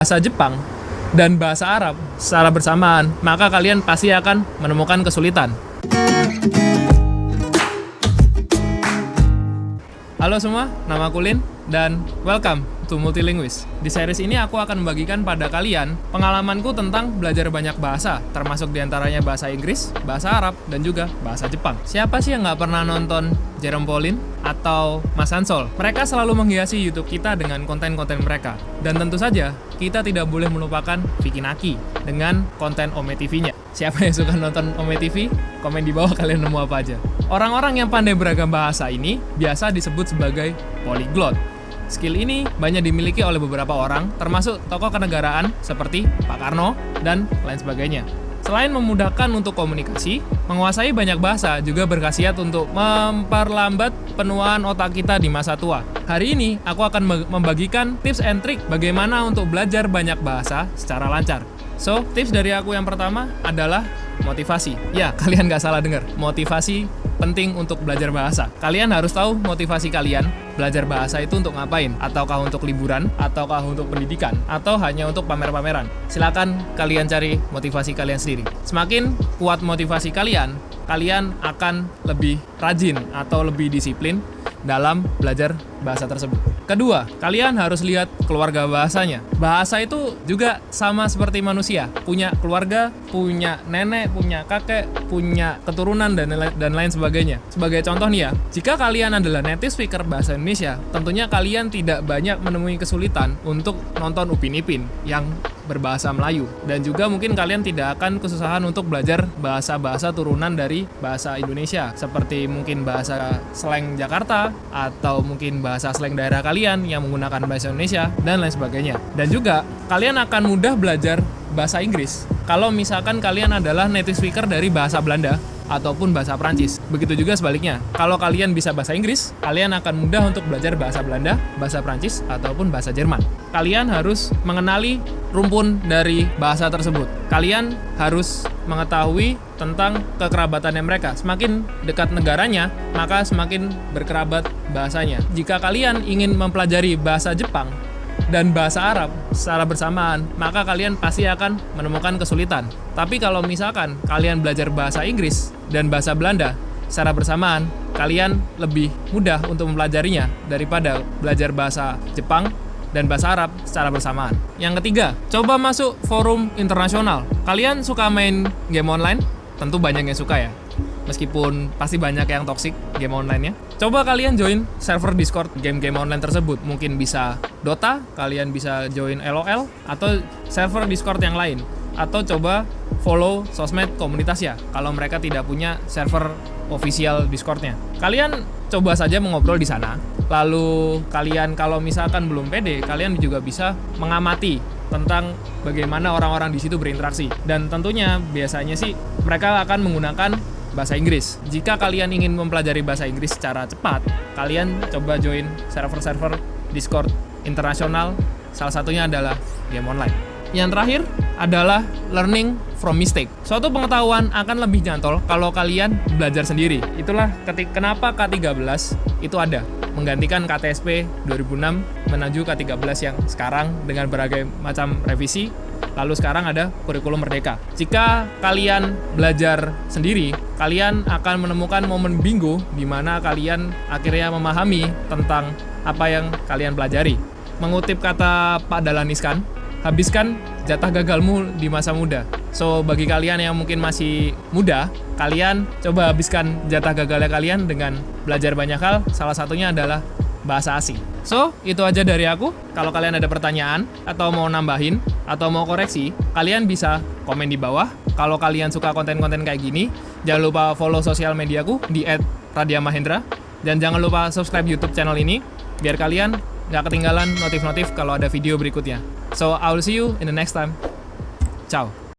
bahasa Jepang dan bahasa Arab secara bersamaan, maka kalian pasti akan menemukan kesulitan. Halo semua, nama aku Lin dan welcome to Multilinguist. Di series ini aku akan membagikan pada kalian pengalamanku tentang belajar banyak bahasa, termasuk diantaranya bahasa Inggris, bahasa Arab, dan juga bahasa Jepang. Siapa sih yang nggak pernah nonton Jerome Pauline atau Mas Hansol? Mereka selalu menghiasi YouTube kita dengan konten-konten mereka. Dan tentu saja, kita tidak boleh melupakan Vicky Naki dengan konten Ome TV-nya. Siapa yang suka nonton Ome TV? Komen di bawah kalian nemu apa aja. Orang-orang yang pandai beragam bahasa ini biasa disebut sebagai polyglot. Skill ini banyak dimiliki oleh beberapa orang, termasuk tokoh kenegaraan seperti Pak Karno dan lain sebagainya. Selain memudahkan untuk komunikasi, menguasai banyak bahasa juga berkhasiat untuk memperlambat penuaan otak kita di masa tua. Hari ini, aku akan membagikan tips and trick bagaimana untuk belajar banyak bahasa secara lancar. So, tips dari aku yang pertama adalah motivasi. Ya, kalian nggak salah dengar. Motivasi penting untuk belajar bahasa. Kalian harus tahu motivasi kalian belajar bahasa itu untuk ngapain? Ataukah untuk liburan? Ataukah untuk pendidikan? Atau hanya untuk pamer-pameran? Silakan kalian cari motivasi kalian sendiri. Semakin kuat motivasi kalian, kalian akan lebih rajin atau lebih disiplin dalam belajar bahasa tersebut. Kedua, kalian harus lihat keluarga bahasanya. Bahasa itu juga sama seperti manusia, punya keluarga, punya nenek, punya kakek, punya keturunan, dan lain sebagainya. Sebagai contoh nih ya, jika kalian adalah native speaker bahasa Indonesia, tentunya kalian tidak banyak menemui kesulitan untuk nonton Upin Ipin yang berbahasa Melayu. Dan juga mungkin kalian tidak akan kesusahan untuk belajar bahasa-bahasa turunan dari bahasa Indonesia, seperti mungkin bahasa slang Jakarta, atau mungkin bahasa slang daerah kalian yang menggunakan bahasa Indonesia, dan lain sebagainya. Dan juga, kalian akan mudah belajar bahasa Inggris kalau misalkan kalian adalah native speaker dari bahasa Belanda ataupun bahasa Prancis. Begitu juga sebaliknya. Kalau kalian bisa bahasa Inggris, kalian akan mudah untuk belajar bahasa Belanda, bahasa Prancis, ataupun bahasa Jerman. Kalian harus mengenali rumpun dari bahasa tersebut. Kalian harus mengetahui tentang kekerabatannya mereka. Semakin dekat negaranya, maka semakin berkerabat bahasanya. Jika kalian ingin mempelajari bahasa Jepang dan bahasa Arab secara bersamaan, maka kalian pasti akan menemukan kesulitan. Tapi kalau misalkan kalian belajar bahasa Inggris dan bahasa Belanda secara bersamaan, kalian lebih mudah untuk mempelajarinya daripada belajar bahasa Jepang dan bahasa Arab secara bersamaan. Yang ketiga, coba masuk forum internasional. Kalian suka main game online? Tentu banyak yang suka ya. Meskipun pasti banyak yang toxic game online-nya. Coba kalian join server Discord game-game online tersebut. Mungkin bisa Dota, kalian bisa join LOL, atau server Discord yang lain. Atau coba follow sosmed komunitas ya, kalau mereka tidak punya server official Discord-nya. Kalian coba saja mengobrol di sana. Lalu kalian kalau misalkan belum pede, kalian juga bisa mengamati tentang bagaimana orang-orang di situ berinteraksi. Dan tentunya biasanya sih mereka akan menggunakan bahasa Inggris. Jika kalian ingin mempelajari bahasa Inggris secara cepat, kalian coba join server-server Discord internasional. Salah satunya adalah game online. Yang terakhir adalah learning from mistake. Suatu pengetahuan akan lebih nyantol kalau kalian belajar sendiri. Itulah kenapa K13 itu ada, menggantikan KTSP 2006 menuju K13 yang sekarang dengan berbagai macam revisi. Lalu sekarang ada kurikulum merdeka. Jika kalian belajar sendiri, kalian akan menemukan momen bingo di mana kalian akhirnya memahami tentang apa yang kalian pelajari. Mengutip kata Pak Dahlan Iskan, habiskan jatah gagalmu di masa muda. So, bagi kalian yang mungkin masih muda, kalian coba habiskan jatah gagalnya kalian dengan belajar banyak hal. Salah satunya adalah bahasa asing. So, itu aja dari aku. Kalau kalian ada pertanyaan, atau mau nambahin, atau mau koreksi, kalian bisa komen di bawah. Kalau kalian suka konten-konten kayak gini, jangan lupa follow sosial mediaku di @radiamahendra. Dan jangan lupa subscribe YouTube channel ini, biar kalian nggak ketinggalan notif-notif kalau ada video berikutnya. So, I will see you in the next time. Ciao.